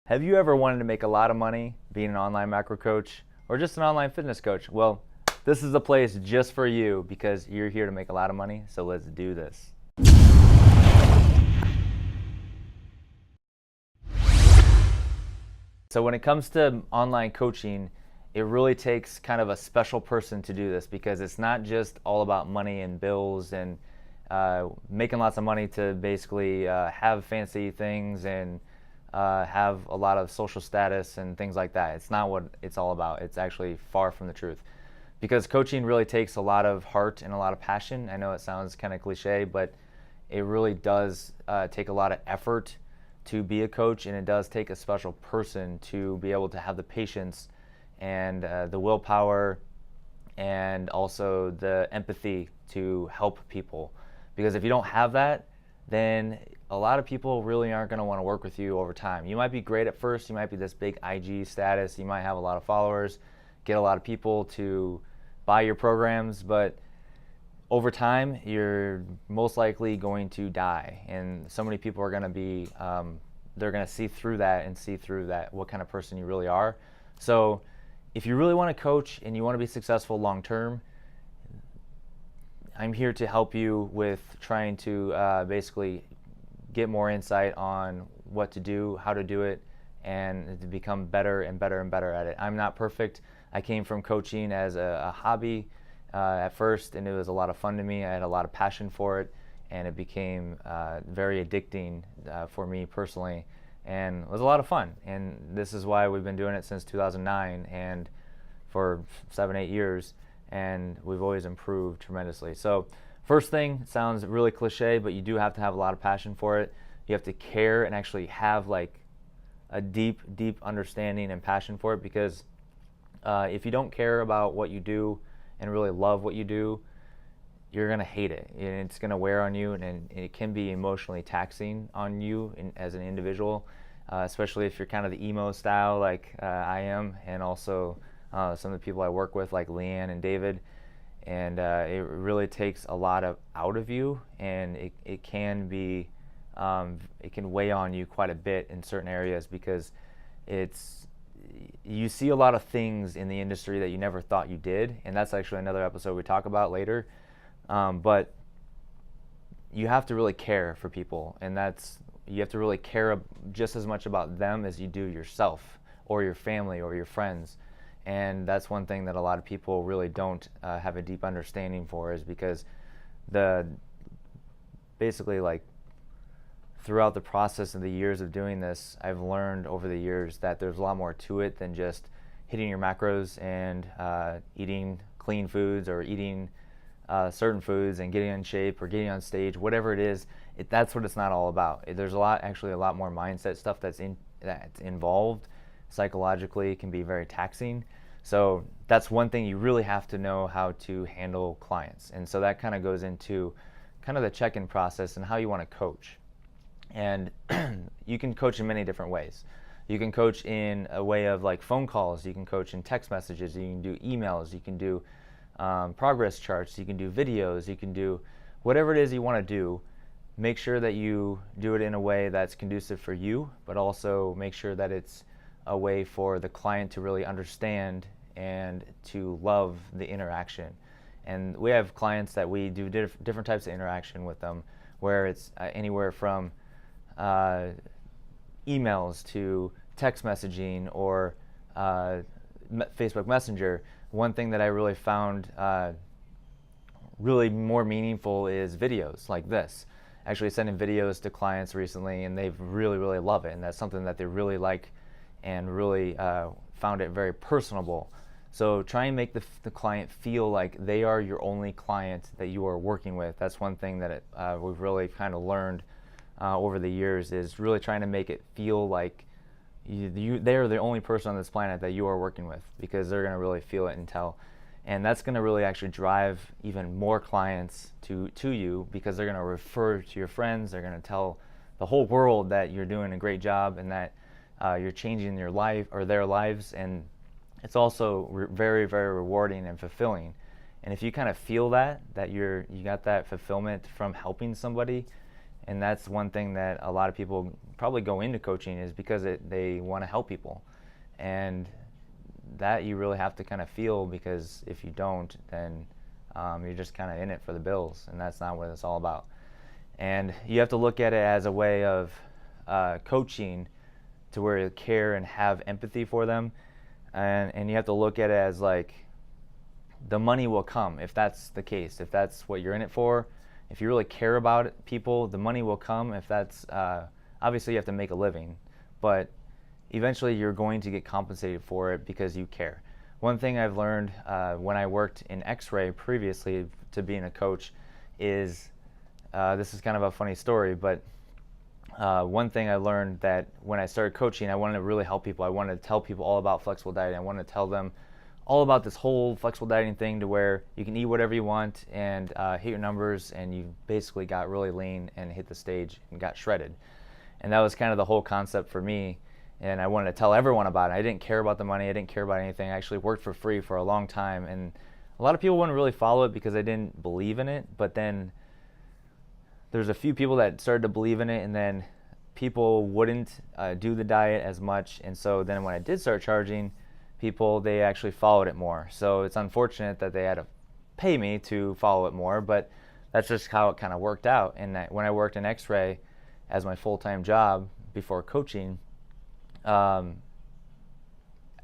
Have you ever wanted to make a lot of money being an online macro coach or just an online fitness coach? Well, this is the place just for you because you're here to make a lot of money, so let's do this. So when it comes to online coaching, it really takes kind of a special person to do this because it's not just all about money and bills and making lots of money to basically have fancy things and have a lot of social status and things like that. It's not what it's all about. It's actually far from the truth. Because coaching really takes a lot of heart and a lot of passion. I know it sounds kind of cliche, but it really does take a lot of effort to be a coach, and it does take a special person to be able to have the patience and the willpower and also the empathy to help people. Because if you don't have that, then a lot of people really aren't going to want to work with you over time. You might be great at first, you might be this big IG status, you might have a lot of followers, get a lot of people to buy your programs, but over time you're most likely going to die, and so many people are going to be they're going to see through that and see through that what kind of person you really are. So if you really want to coach and you want to be successful long term, I'm here to help you with trying to basically get more insight on what to do, how to do it, and to become better and better and better at it. I'm not perfect. I came from coaching as a hobby at first, and it was a lot of fun to me. I had a lot of passion for it, and it became very addicting for me personally, and it was a lot of fun. And this is why we've been doing it since 2009 and for 7-8 years, and we've always improved tremendously. So first thing, sounds really cliche, but you do have to have a lot of passion for it. You have to care and actually have like a deep understanding and passion for it, because if you don't care about what you do and really love what you do, you're going to hate it, and it's going to wear on you, and it can be emotionally taxing on you as an individual, especially if you're kind of the emo style like I am, and also some of the people I work with like Leanne and David. And it really takes a lot out of you, and it can be it can weigh on you quite a bit in certain areas, because you see a lot of things in the industry that you never thought you did, and that's actually another episode we talk about later. But you have to really care for people, and you have to really care just as much about them as you do yourself or your family or your friends. And that's one thing that a lot of people really don't have a deep understanding for, is because basically like throughout the process of the years of doing this, I've learned over the years that there's a lot more to it than just hitting your macros and eating clean foods or eating certain foods and getting in shape or getting on stage, whatever it is. That's what it's not all about. There's actually a lot more mindset stuff that's involved. Psychologically, it can be very taxing. So that's one thing you really have to know how to handle clients. And so that kind of goes into kind of the check-in process and how you want to coach. And you can coach in many different ways. You can coach in a way of like phone calls, you can coach in text messages, you can do emails, you can do progress charts, you can do videos, you can do whatever it is you want to do. Make sure that you do it in a way that's conducive for you, but also make sure that it's a way for the client to really understand and to love the interaction. And we have clients that we do different types of interaction with them, where it's anywhere from emails to text messaging or Facebook Messenger. One thing that I really found really more meaningful is videos like this. Actually sending videos to clients recently, and they've really love it, and that's something that they really like and really found it very personable. So try and make the client feel like they are your only client that you are working with. That's one thing that we've really kind of learned over the years, is really trying to make it feel like they're the only person on this planet that you are working with, because they're going to really feel it and tell. And that's going to really actually drive even more clients to you, because they're going to refer to your friends. They're going to tell the whole world that you're doing a great job and that you're changing your life or their lives. And it's also very rewarding and fulfilling. And if you kind of feel that you got that fulfillment from helping somebody, And that's one thing that a lot of people probably go into coaching, is because they want to help people. And that you really have to kind of feel, because if you don't, then you're just kind of in it for the bills, and that's not what it's all about. And you have to look at it as a way of coaching to where you care and have empathy for them, and you have to look at it as like, the money will come if that's the case, if that's what you're in it for. If you really care about it, people, the money will come. If that's obviously you have to make a living, but eventually you're going to get compensated for it because you care. One thing I've learned when I worked in X-ray previously to being a coach is, this is kind of a funny story, but one thing I learned, that when I started coaching, I wanted to really help people. I wanted to tell people all about flexible dieting. I wanted to tell them all about this whole flexible dieting thing, to where you can eat whatever you want and hit your numbers, and you basically got really lean and hit the stage and got shredded. And that was kind of the whole concept for me, and I wanted to tell everyone about it. I didn't care about the money. I didn't care about anything. I actually worked for free for a long time, and a lot of people wouldn't really follow it because they didn't believe in it. But then there's a few people that started to believe in it, and then people wouldn't do the diet as much. And so then when I did start charging people, they actually followed it more. So it's unfortunate that they had to pay me to follow it more, but that's just how it kind of worked out. And when I worked in X-ray as my full-time job before coaching, I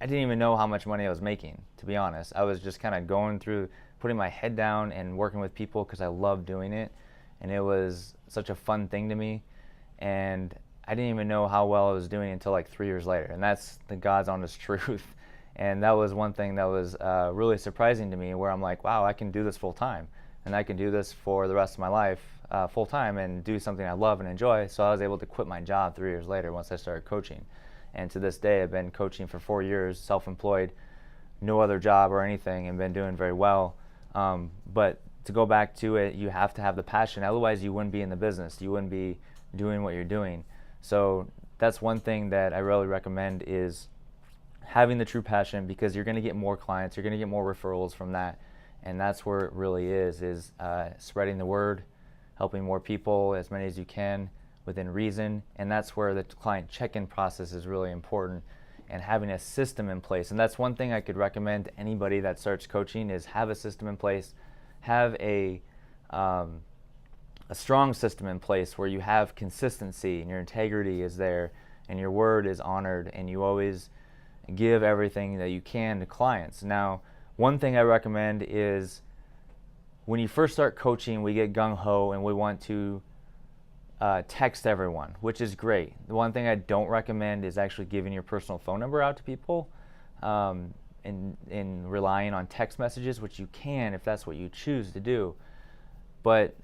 didn't even know how much money I was making, to be honest. I was just kind of going through, putting my head down and working with people because I loved doing it, and it was such a fun thing to me. And I didn't even know how well I was doing until like 3 years later, and that's the God's honest truth. And that was one thing that was really surprising to me, where I'm like, wow, I can do this full time, and I can do this for the rest of my life full time and do something I love and enjoy. So I was able to quit my job 3 years later once I started coaching. And to this day, I've been coaching for 4 years, self-employed, no other job or anything, and been doing very well. But to go back to it, you have to have the passion. Otherwise, you wouldn't be in the business. You wouldn't be doing what you're doing. So that's one thing that I really recommend, is having the true passion, because you're going to get more clients, you're going to get more referrals from that. And that's where it really is spreading the word, helping more people, as many as you can within reason. And that's where the client check-in process is really important, and having a system in place. And that's one thing I could recommend to anybody that starts coaching, is have a system in place. Have a strong system in place where you have consistency and your integrity is there and your word is honored, and you always give everything that you can to clients. Now, one thing I recommend is, when you first start coaching, we get gung-ho and we want to text everyone, which is great. The one thing I don't recommend is actually giving your personal phone number out to people, and relying on text messages, which you can if that's what you choose to do. But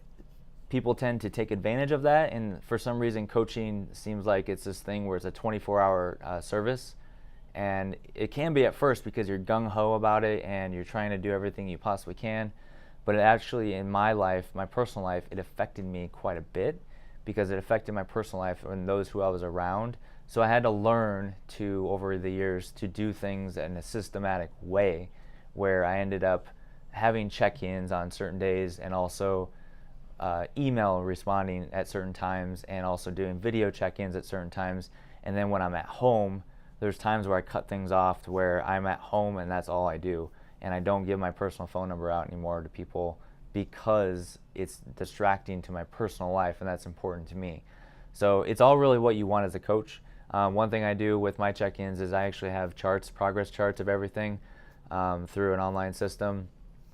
people tend to take advantage of that, and for some reason coaching seems like it's this thing where it's a 24-hour service. And it can be at first, because you're gung-ho about it and you're trying to do everything you possibly can. But it actually, in my life, my personal life, it affected me quite a bit, because it affected my personal life and those who I was around. So I had to learn to, over the years, to do things in a systematic way, where I ended up having check-ins on certain days, and also email responding at certain times, and also doing video check-ins at certain times. And then when I'm at home, there's times where I cut things off to where I'm at home and that's all I do. And I don't give my personal phone number out anymore to people, because it's distracting to my personal life, and that's important to me. So it's all really what you want as a coach. One thing I do with my check-ins is I actually have charts, progress charts of everything through an online system,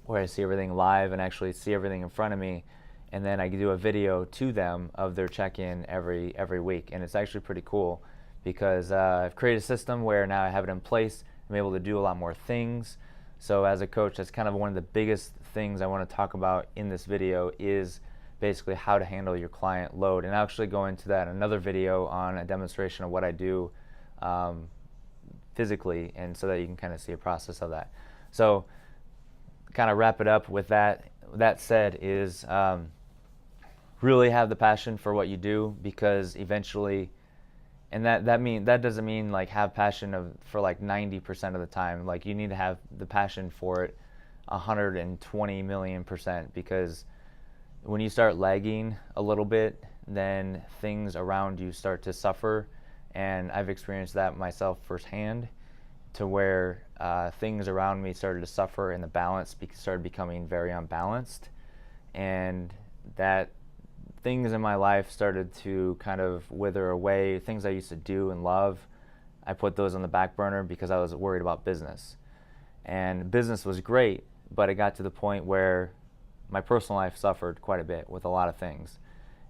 where I see everything live and actually see everything in front of me. And then I do a video to them of their check-in every week. And it's actually pretty cool, because I've created a system where now I have it in place. I'm able to do a lot more things. So as a coach, that's kind of one of the biggest things I want to talk about in this video, is basically how to handle your client load. And I'll actually go into that in another video on a demonstration of what I do physically, and so that you can kind of see a process of that. So kind of wrap it up with that. That said, is really have the passion for what you do, because eventually, and that doesn't mean like have passion for like 90% of the time. Like, you need to have the passion for it 120 million %, because when you start lagging a little bit, then things around you start to suffer. And I've experienced that myself firsthand, to where things around me started to suffer and the balance started becoming very unbalanced. And that things in my life started to kind of wither away. Things I used to do and love, I put those on the back burner because I was worried about business. And business was great, but it got to the point where my personal life suffered quite a bit with a lot of things.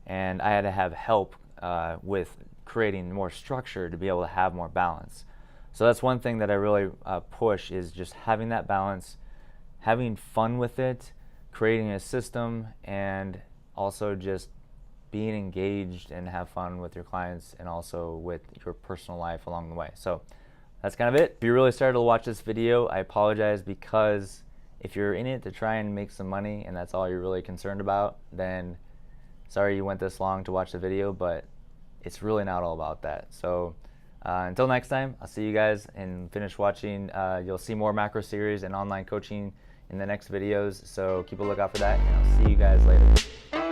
And I had to have help with creating more structure to be able to have more balance. So that's one thing that I really push, is just having that balance, having fun with it, creating a system, and also just being engaged and have fun with your clients and also with your personal life along the way. So that's kind of it. If you really started to watch this video, I apologize, because if you're in it to try and make some money and that's all you're really concerned about, then sorry you went this long to watch the video, but it's really not all about that. So until next time, I'll see you guys and finish watching. You'll see more macro series and online coaching in the next videos, so keep a lookout for that, and I'll see you guys later.